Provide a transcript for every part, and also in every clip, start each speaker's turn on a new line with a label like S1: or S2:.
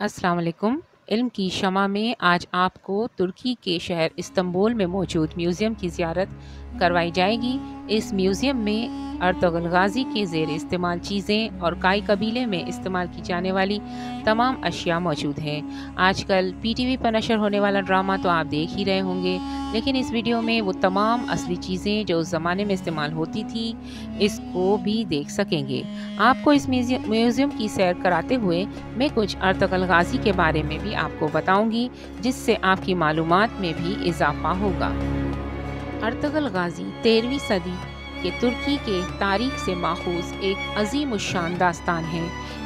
S1: अस्सलाम वालेकुम। इल्म की शमा में आज आपको तुर्की के शहर इस्तंबुल में मौजूद म्यूज़ियम की ज़ियारत करवाई जाएगी। इस म्यूज़ियम में अर्तुगरुल गाज़ी के ज़ेर इस्तेमाल चीज़ें और काई कबीले में इस्तेमाल की जाने वाली तमाम अशिया मौजूद हैं। आजकल पीटीवी पर नशर होने वाला ड्रामा तो आप देख ही रहे होंगे, लेकिन इस वीडियो में वो तमाम असली चीज़ें जो उस ज़माने में इस्तेमाल होती थी, इसको भी देख सकेंगे। आपको इस म्यूज़ियम की सैर कराते हुए मैं कुछ अर्तुगरुल गाज़ी के बारे में भी आपको बताऊंगी, जिससे आपकी मालूमात में भी इजाफा होगा। अर्तुगरुल गाज़ी 13वीं सदी के तुर्की के तारीख से माखूज एक अजीम उश्शान दास्तान है।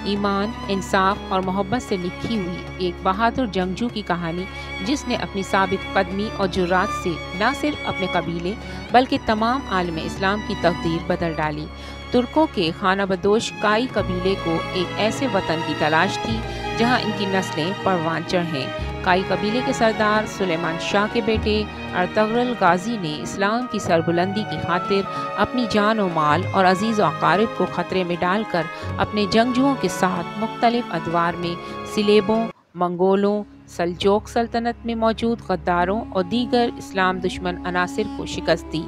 S1: ईमान, इंसाफ और मोहब्बत से लिखी हुई एक बहादुर जंगजू की कहानी, जिसने अपनी साबित कदमी और जुर्रात से न सिर्फ अपने कबीले बल्कि तमाम आलम इस्लाम की तकदीर बदल डाली। तुर्कों के खानाबदोश काई कबीले को एक ऐसे वतन की तलाश थी जहां इनकी नस्लें परवान चढ़ें। काई कबीले के सरदार सुलेमान शाह के बेटे अर्तुगरुल गाज़ी ने इस्लाम की सरबुलंदी की खातिर अपनी जान और माल और अजीज़ व अकारिब को ख़तरे में डालकर अपने जंगजुओं के साथ मुख्तलिफ अदवार में सिलेबों, मंगोलों, सल्जोक सल्तनत में मौजूद गद्दारों और दीगर इस्लाम दुश्मन अनासिर को शिकस्त दी।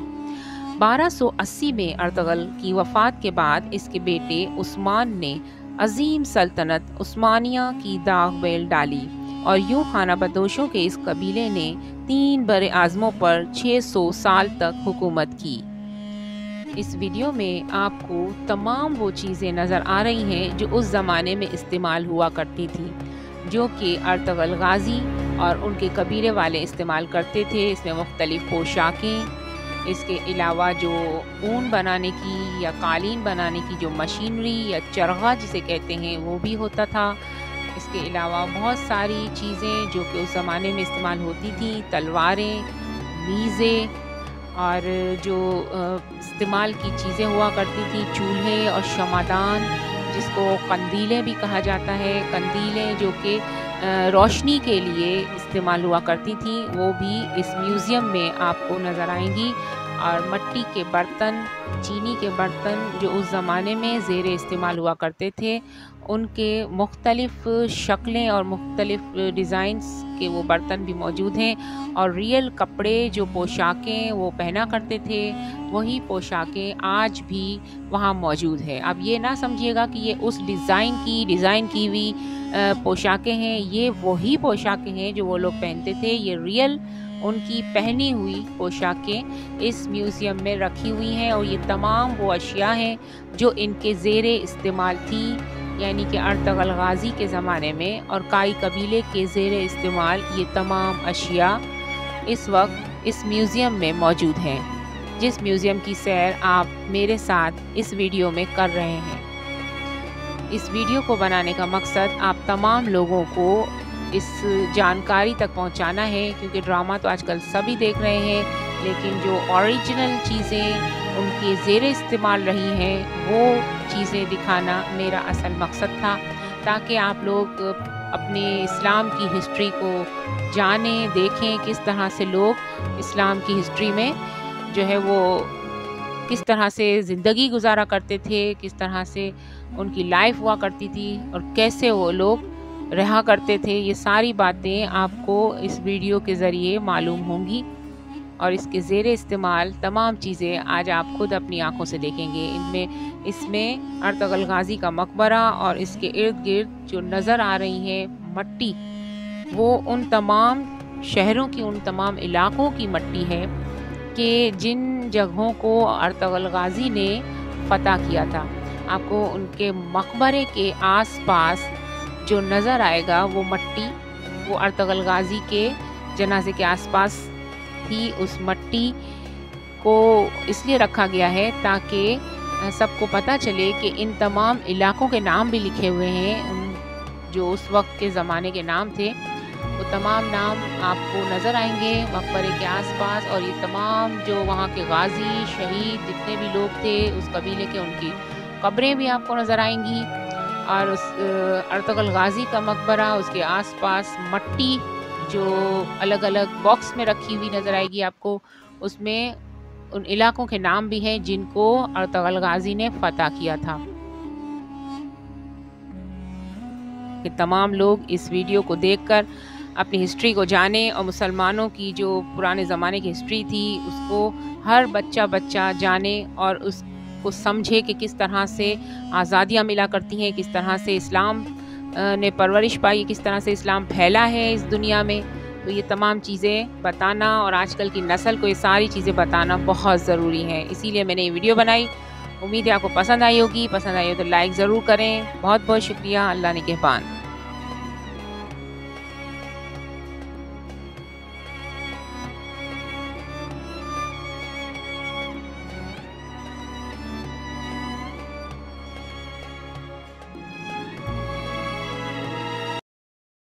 S1: 1280 में अर्तुगरुल की वफ़ात के बाद इसके बेटे उस्मान ने अजीम सल्तनत उस्मानिया की दाग बेल डाली और यूं खानाबदोशों के इस कबीले ने 3 बड़े आज़मों पर 600 साल तक हुकूमत की। इस वीडियो में आपको तमाम वो चीज़ें नज़र आ रही हैं जो उस ज़माने में इस्तेमाल हुआ करती थी, जो कि अर्तुगरुल गाज़ी और उनके कबीले वाले इस्तेमाल करते थे। इसमें मुख्तलिफ़ पोशाकें, इसके अलावा जो ऊन बनाने की या कालीन बनाने की जो मशीनरी या चरखा जिसे कहते हैं वो भी होता था। इसके अलावा बहुत सारी चीज़ें जो कि उस ज़माने में इस्तेमाल होती थी, तलवारें, नीज़े और जो इस्तेमाल की चीज़ें हुआ करती थी, चूल्हे और शमादान, जिसको कंदीलें भी कहा जाता है। कंदीलें जो कि रोशनी के लिए इस्तेमाल हुआ करती थी, वो भी इस म्यूज़ियम में आपको नज़र आएंगी। और मिट्टी के बर्तन, चीनी के बर्तन जो उस ज़माने में ज़ेर इस्तेमाल हुआ करते थे, उनके मुख्तलिफ़ शक्लें और मुख्तलिफ़ डिज़ाइंस के वो बर्तन भी मौजूद हैं। और रियल कपड़े जो पोशाकें वो पहना करते थे, वही पोशाकें आज भी वहाँ मौजूद है। अब ये ना समझिएगा कि ये उस डिज़ाइन की हुई पोशाकें हैं। ये वही पोशाकें हैं जो वो लोग पहनते थे। ये रियल उनकी पहनी हुई पोशाकें इस म्यूज़ियम में रखी हुई हैं और ये तमाम वो अशिया हैं जो इनके ज़ेरे इस्तेमाल थी, यानी कि अर्तुगरुल गाज़ी के ज़माने में और काई कबीले के ज़ेरे इस्तेमाल ये तमाम अशिया इस वक्त इस म्यूज़ियम में मौजूद हैं, जिस म्यूज़ियम की सैर आप मेरे साथ इस वीडियो में कर रहे हैं। इस वीडियो को बनाने का मकसद आप तमाम लोगों को इस जानकारी तक पहुंचाना है, क्योंकि ड्रामा तो आजकल सभी देख रहे हैं, लेकिन जो ओरिजिनल चीज़ें उनके ज़ेरे इस्तेमाल रही हैं वो चीज़ें दिखाना मेरा असल मकसद था, ताकि आप लोग अपने इस्लाम की हिस्ट्री को जानें, देखें किस तरह से लोग इस्लाम की हिस्ट्री में जो है वो किस तरह से ज़िंदगी गुजारा करते थे, किस तरह से उनकी लाइफ हुआ करती थी और कैसे वो लोग रहा करते थे। ये सारी बातें आपको इस वीडियो के ज़रिए मालूम होंगी और इसके ज़ेरे इस्तेमाल तमाम चीज़ें आज आप खुद अपनी आँखों से देखेंगे। इसमें अर्तुगरुल गाज़ी का मकबरा और इसके इर्द गिर्द जो नज़र आ रही है मट्टी, वो उन तमाम शहरों की, उन तमाम इलाकों की मट्टी है कि जिन जगहों को अर्तुगरुल गाज़ी ने फ़तह किया था। आपको उनके मकबरे के आसपास जो नज़र आएगा वो मट्टी, वो अर्तुगरुल गाज़ी के जनाजे के आसपास थी। उस मट्टी को इसलिए रखा गया है ताकि सबको पता चले कि इन तमाम इलाकों के नाम भी लिखे हुए हैं, जो उस वक्त के ज़माने के नाम थे। वो तमाम नाम आपको नज़र आएंगे मकबरे के आसपास, और ये तमाम जो वहाँ के गाज़ी, शहीद जितने भी लोग थे उस कबीले के, उनकी कब्रें भी आपको नज़र आएंगी। और उस अर्तुगरुल गाज़ी का मकबरा, उसके आसपास मट्टी जो अलग अलग बॉक्स में रखी हुई नज़र आएगी आपको, उसमें उन इलाकों के नाम भी हैं जिनको अर्तुगरुल गाज़ी ने फ़तह किया था। ताकि तमाम लोग इस वीडियो को देखकर अपनी हिस्ट्री को जानें और मुसलमानों की जो पुराने ज़माने की हिस्ट्री थी उसको हर बच्चा जाने और उसको समझे कि किस तरह से आज़ादियाँ मिला करती हैं, किस तरह से इस्लाम ने परवरिश पाई, किस तरह से इस्लाम फैला है इस दुनिया में। तो ये तमाम चीज़ें बताना और आजकल की नस्ल को ये सारी चीज़ें बताना बहुत ज़रूरी है, इसीलिए मैंने ये वीडियो बनाई। उम्मीद है आपको पसंद आई होगी। पसंद आई हो तो लाइक ज़रूर करें। बहुत बहुत शुक्रिया। अल्लाह निगहबान।